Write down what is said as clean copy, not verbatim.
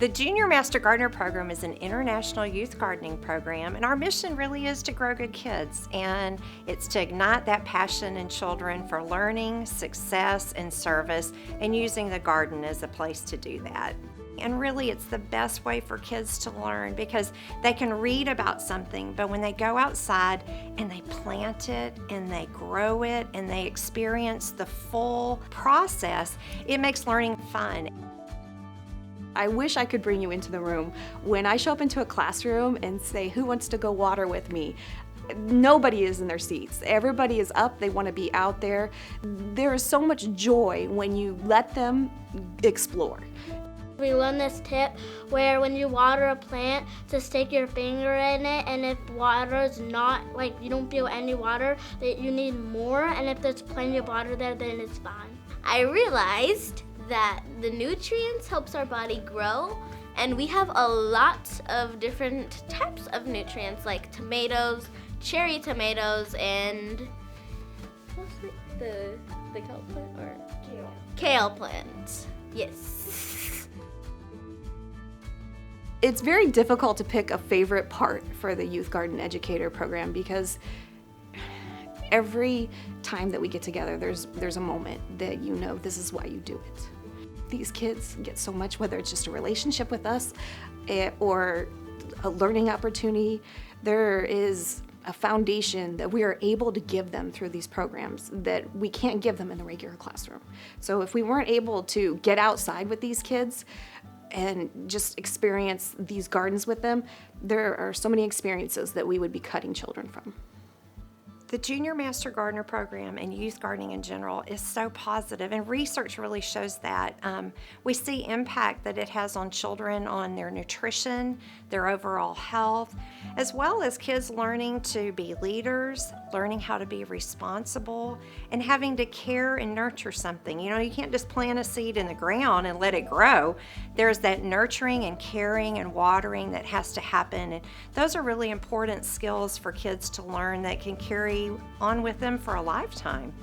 The Junior Master Gardener Program is an international youth gardening program, and our mission really is to grow good kids, and it's to ignite that passion in children for learning, success, and service, and using the garden as a place to do that. And really, it's the best way for kids to learn because they can read about something, but when they go outside and they plant it and they grow it and they experience the full process, it makes learning fun. I wish I could bring you into the room. When I show up into a classroom and say, who wants to go water with me? Nobody is in their seats. Everybody is up, they want to be out there. There is so much joy when you let them explore. We learned this tip where when you water a plant, to stick your finger in it, and if water is not, like you don't feel any water, that you need more, and if there's plenty of water there, then it's fine. I realized that the nutrients helps our body grow, and we have a lot of different types of nutrients like tomatoes, cherry tomatoes, and what's the kale plant or kale plant. Yes. It's very difficult to pick a favorite part for the Youth Garden Educator program because every time that we get together, there's a moment that you know this is why you do it. These kids get so much, whether it's just a relationship with us or a learning opportunity. There is a foundation that we are able to give them through these programs that we can't give them in the regular classroom. So if we weren't able to get outside with these kids and just experience these gardens with them, there are so many experiences that we would be cutting children from. The Junior Master Gardener Program and youth gardening in general is so positive, and research really shows that. We see impact that it has on children, on their nutrition, their overall health, as well as kids learning to be leaders, learning how to be responsible, and having to care and nurture something. You know, you can't just plant a seed in the ground and let it grow. There's that nurturing and caring and watering that has to happen, and those are really important skills for kids to learn that can carry on with them for a lifetime.